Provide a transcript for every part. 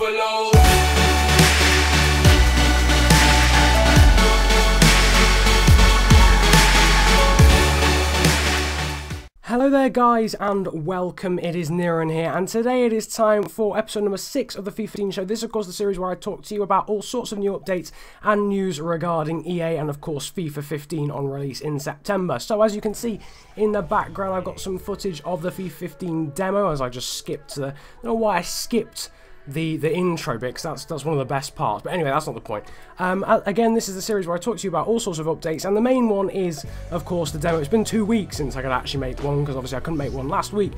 overload. Hello there guys and welcome, it is Niran here, and today it is time for episode number 6 of the FIFA 15 show. This is of course the series where I talk to you about all sorts of new updates and news regarding EA and of course FIFA 15 on release in September. So as you can see in the background, I've got some footage of the FIFA 15 demo as I just skipped the... I don't know why I skipped the intro bit, because that's one of the best parts, but anyway, that's not the point. Again, this is the series where I talk to you about all sorts of updates, and the main one is, of course, the demo. It's been 2 weeks since I could actually make one, because obviously I couldn't make one last week,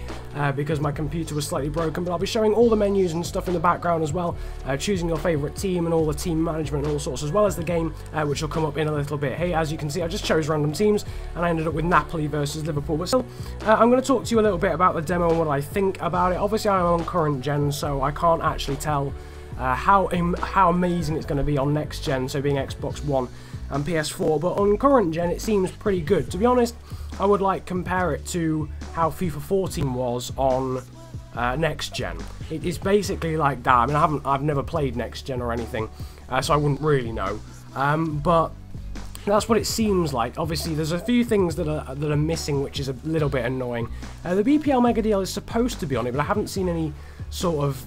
because my computer was slightly broken, but I'll be showing all the menus and stuff in the background as well, choosing your favourite team and all the team management and all sorts, as well as the game, which will come up in a little bit. Hey, as you can see, I just chose random teams, and I ended up with Napoli versus Liverpool, but still, I'm going to talk to you a little bit about the demo and what I think about it. Obviously, I'm on current gen, so I can't actually tell how amazing it's going to be on next gen, so being Xbox One and PS4, but on current gen it seems pretty good. To be honest, I would like compare it to how FIFA 14 was on next gen. It is basically like that. I mean, I've never played next gen or anything, so I wouldn't really know, but that's what it seems like. Obviously, there's a few things that are missing, which is a little bit annoying. The BPL Mega Deal is supposed to be on it, but I haven't seen any sort of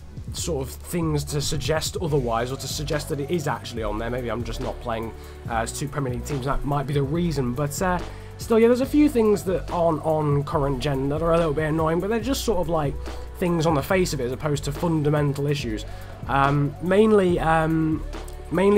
things to suggest otherwise, or to suggest that it is actually on there. Maybe I'm just not playing as 2 Premier League teams, that might be the reason, but still, yeah, there's a few things that aren't on current gen that are a little bit annoying, but they're just sort of like things on the face of it as opposed to fundamental issues. Mainly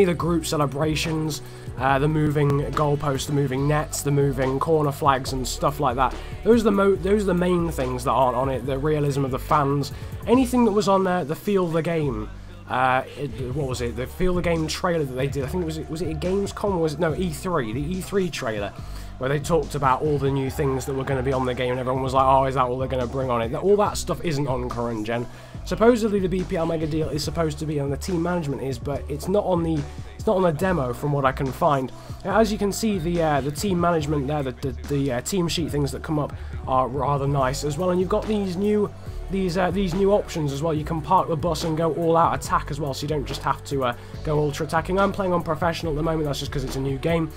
the group celebrations, the moving goalposts, the moving nets, the moving corner flags and stuff like that. Those are the main things that aren't on it. The realism of the fans, anything that was on there, the Feel the Game. What was it? The Feel the Game trailer that they did. I think was it a Gamescom, or was it, no, E3? The E3 trailer, where they talked about all the new things that were going to be on the game, and everyone was like, oh, is that all they're going to bring on it? All that stuff isn't on current gen. Supposedly the BPL Mega Deal is supposed to be on, the team management is, but it's not on the demo from what I can find. As you can see, the team management there, the team sheet things that come up are rather nice as well, and you've got these new options as well. You can park the bus and go all out attack as well, so you don't just have to go ultra attacking. I'm playing on professional at the moment. That's just because it's a new game,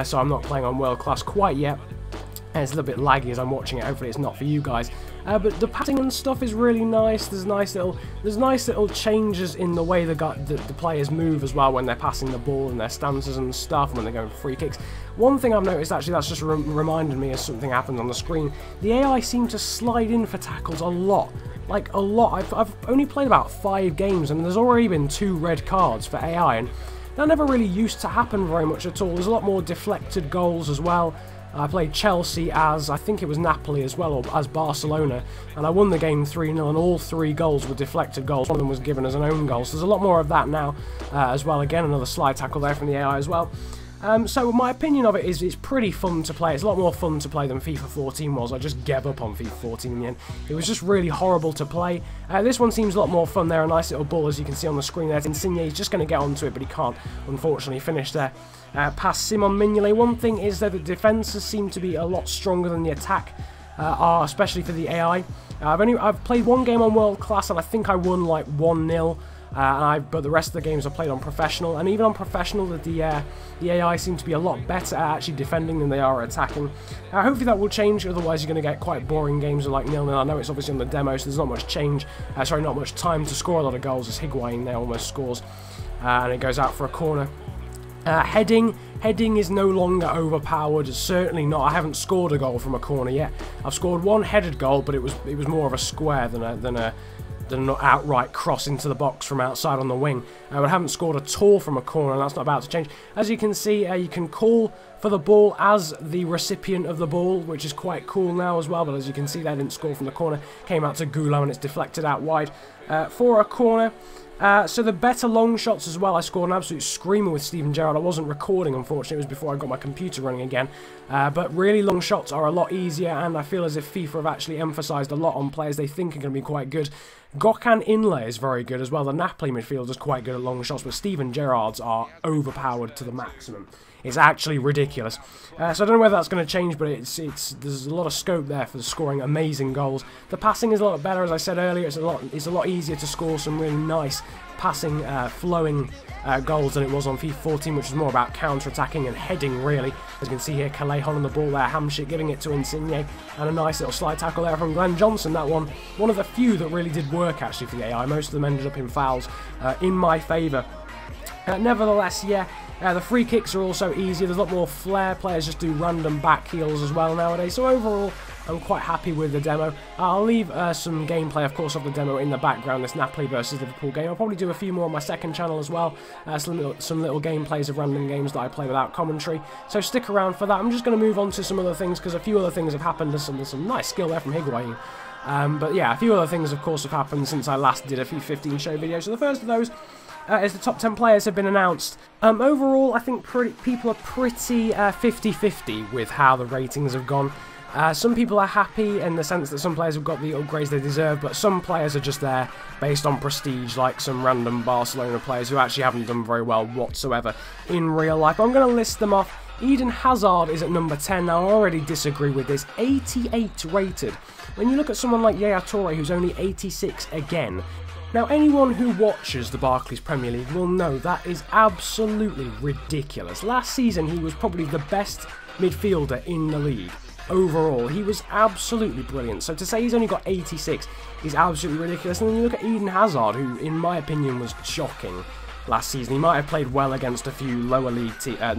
so I'm not playing on world class quite yet. And it's a little bit laggy as I'm watching it. Hopefully it's not for you guys. But the passing and stuff is really nice. There's nice little changes in the way the players move as well when they're passing the ball, and their stances and stuff when they're going for free kicks. One thing I've noticed, actually, that's just reminded me as something happens on the screen. The AI seem to slide in for tackles a lot. Like, a lot. I've only played about 5 games, and there's already been 2 red cards for AI, and that never really used to happen very much at all. There's a lot more deflected goals as well. I played Chelsea as, I think it was Napoli as well, or as Barcelona, and I won the game 3-0, and all 3 goals were deflected goals. One of them was given as an own goal, so there's a lot more of that now as well. Again, another slide tackle there from the AI as well. So my opinion of it is it's pretty fun to play. It's a lot more fun to play than FIFA 14 was. I just gave up on FIFA 14 in the end. It was just really horrible to play. This one seems a lot more fun there. A nice little ball, as you can see on the screen there. Insigne is just going to get onto it, but he can't, unfortunately, finish there. Past Simon Mignolet. One thing is that the defences seem to be a lot stronger than the attack, especially for the AI. I've played 1 game on world class, and I think I won like 1-0. But the rest of the games I played on professional, and even on professional, the AI seem to be a lot better at actually defending than they are at attacking. Hopefully that will change, otherwise you're going to get quite boring games of like 0-0. I know it's obviously on the demo, so there's not much change. Not much time to score a lot of goals, as Higuain there almost scores, and it goes out for a corner. Heading is no longer overpowered. Certainly not. I haven't scored a goal from a corner yet. I've scored 1 headed goal, but it was more of a square than an outright cross into the box from outside on the wing. But I haven't scored at all from a corner, and that's not about to change. As you can see, you can call for the ball as the recipient of the ball, which is quite cool now as well. But as you can see, they didn't score from the corner. Came out to gLAdiator, and it's deflected out wide for a corner. So the better long shots as well. I scored an absolute screamer with Steven Gerrard. I wasn't recording, unfortunately. It was before I got my computer running again. But really long shots are a lot easier, and I feel as if FIFA have actually emphasised a lot on players they think are going to be quite good. Gökhan Inle is very good as well. The Napoli midfielder is quite good at long shots, but Steven Gerrard's are overpowered to the maximum. It's actually ridiculous. So I don't know whether that's going to change, but there's a lot of scope there for scoring amazing goals. The passing is a lot better, as I said earlier. It's a lot easier to score some really nice passing, flowing goals than it was on FIFA 14, which was more about counter-attacking and heading, really. As you can see here, Calais on the ball there, Hamshik giving it to Insigne, and a nice little slide tackle there from Glenn Johnson. That one of the few that really did work, actually, for the AI. Most of them ended up in fouls in my favour. Nevertheless, yeah, the free kicks are also easier. There's a lot more flair. Players just do random back heels as well nowadays. So overall, I'm quite happy with the demo. I'll leave some gameplay, of course, of the demo in the background, this Napoli versus Liverpool game. I'll probably do a few more on my second channel as well. Some little gameplays of random games that I play without commentary. So stick around for that. I'm just going to move on to some other things, because a few other things have happened. There's some nice skill there from Higuain. But yeah, a few other things, of course, have happened since I last did a FIFA 15 show video. So the first of those is the top 10 players have been announced. Overall, I think people are pretty 50-50 with how the ratings have gone. Some people are happy in the sense that some players have got the upgrades they deserve, but some players are just there based on prestige, like some random Barcelona players who actually haven't done very well whatsoever in real life. I'm going to list them off. Eden Hazard is at number 10. Now, I already disagree with this. 88 rated. When you look at someone like gLAdiator, who's only 86 again. Now, anyone who watches the Barclays Premier League will know that is absolutely ridiculous. Last season, he was probably the best midfielder in the league. Overall, he was absolutely brilliant. So to say he's only got 86 is absolutely ridiculous. And then you look at Eden Hazard, who, in my opinion, was shocking last season. He might have played well against a few lower teams in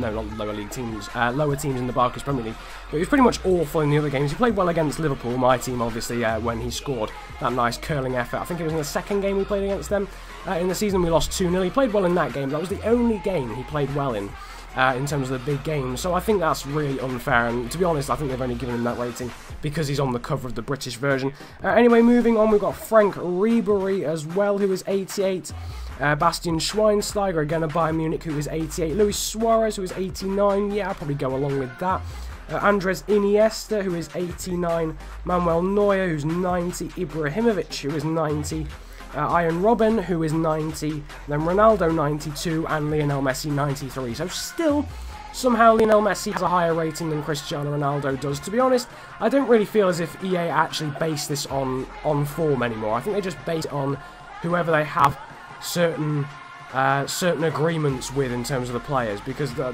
the Barclays Premier League, but he was pretty much awful in the other games. He played well against Liverpool, my team, obviously, when he scored that nice curling effort. I think it was in the second game we played against them. In the season we lost 2-0. He played well in that game. That was the only game he played well in terms of the big games. So I think that's really unfair, and to be honest, I think they've only given him that rating because he's on the cover of the British version. Anyway, moving on, we've got Frank Ribery as well, who is 88. Bastian Schweinsteiger, again, a Bayern Munich, who is 88. Luis Suarez, who is 89. Yeah, I'll probably go along with that. Andres Iniesta, who is 89. Manuel Neuer, who's 90. Ibrahimovic, who is 90. Ian Robin, who is 90. Then Ronaldo, 92. And Lionel Messi, 93. So still, somehow Lionel Messi has a higher rating than Cristiano Ronaldo does. To be honest, I don't really feel as if EA actually base this on form anymore. I think they just base it on whoever they have certain agreements with in terms of the players, because the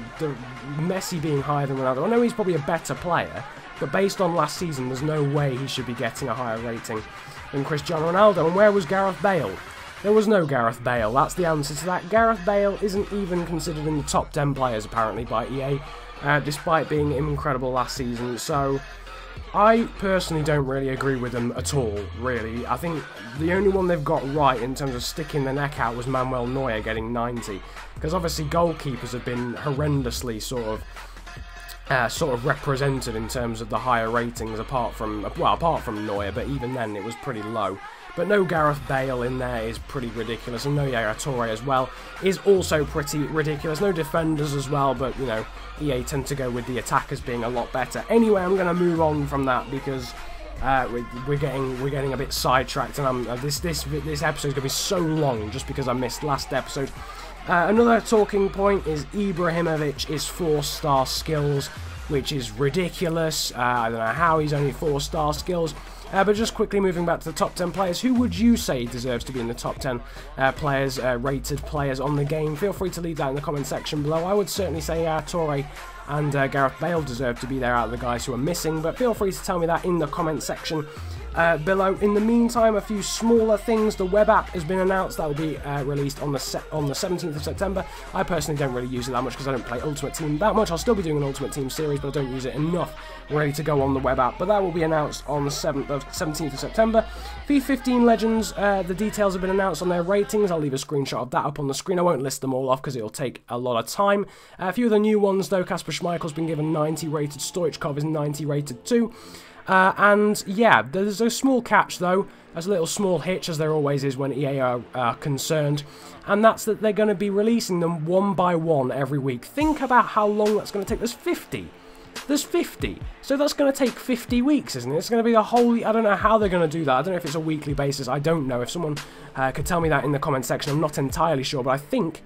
Messi being higher than Ronaldo, I know he's probably a better player, but based on last season, there's no way he should be getting a higher rating than Cristiano Ronaldo. And where was Gareth Bale? There was no Gareth Bale. That's the answer to that. Gareth Bale isn't even considered in the top 10 players, apparently, by EA, despite being incredible last season. So I personally don't really agree with them at all, really. I think the only one they've got right in terms of sticking their neck out was Manuel Neuer getting 90. Because obviously goalkeepers have been horrendously sort of represented in terms of the higher ratings, apart from Neuer, but even then it was pretty low. But no Gareth Bale in there is pretty ridiculous, and no gLAdiator as well is also pretty ridiculous. No defenders as well, but you know, EA tend to go with the attackers being a lot better. Anyway, I'm going to move on from that because we're getting a bit sidetracked, and this episode is going to be so long just because I missed last episode. Another talking point is Ibrahimovic is 4-star skills, which is ridiculous. I don't know how he's only 4-star skills. But just quickly moving back to the top 10 players, who would you say deserves to be in the top 10 rated players on the game? Feel free to leave that in the comment section below. I would certainly say Torre and Gareth Bale deserve to be there out of the guys who are missing, but feel free to tell me that in the comment section below. In the meantime, a few smaller things. The web app has been announced. That will be released on the 17th of September. I personally don't really use it that much because I don't play Ultimate Team that much. I'll still be doing an Ultimate Team series, but I don't use it enough really to go on the web app. But that will be announced on the 17th of September. FIFA 15 Legends, the details have been announced on their ratings. I'll leave a screenshot of that up on the screen. I won't list them all off because it'll take a lot of time. A few of the new ones though, Kasper Schmeichel's been given 90 rated, Stoichkov is 90 rated too. And yeah, there's a small catch though. There's a little small hitch, as there always is when EA are concerned, and that's that they're going to be releasing them one by one every week. Think about how long that's going to take. There's 50. there's 50. So that's going to take 50 weeks, isn't it? It's going to be a whole... I don't know how they're going to do that. I don't know if it's a weekly basis. I don't know. If someone could tell me that in the comment section, I'm not entirely sure. But I think,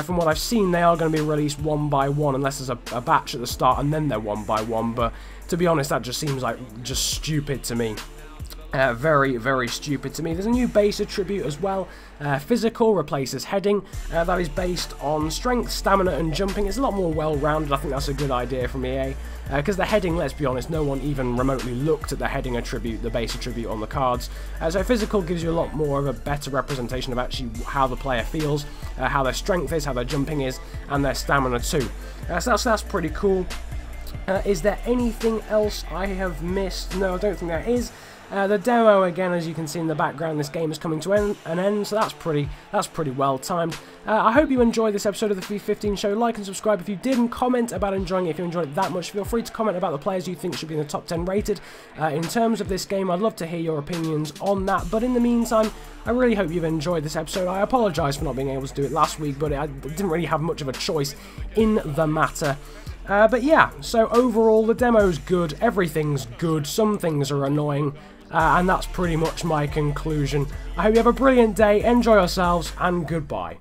from what I've seen, they are going to be released one by one, unless there's a batch at the start and then they're one by one. But to be honest, that just seems like just stupid to me. Very, very stupid to me. There's a new base attribute as well. Physical replaces heading. That is based on strength, stamina, and jumping. It's a lot more well-rounded. I think that's a good idea from EA. Because the heading, let's be honest, no one even remotely looked at the heading attribute, the base attribute on the cards. So physical gives you a lot more of a better representation of actually how the player feels, how their strength is, how their jumping is, and their stamina too. So that's pretty cool. Is there anything else I have missed? No, I don't think there is. The demo, again, as you can see in the background, this game is coming to an end, so that's pretty well timed. I hope you enjoyed this episode of the FIFA 15 show. Like and subscribe if you did, and comment about enjoying it if you enjoyed it that much. Feel free to comment about the players you think should be in the top 10 rated. In terms of this game, I'd love to hear your opinions on that, but in the meantime, I really hope you've enjoyed this episode. I apologise for not being able to do it last week, but I didn't really have much of a choice in the matter. But yeah, so overall the demo's good, everything's good, some things are annoying, and that's pretty much my conclusion. I hope you have a brilliant day, enjoy yourselves, and goodbye.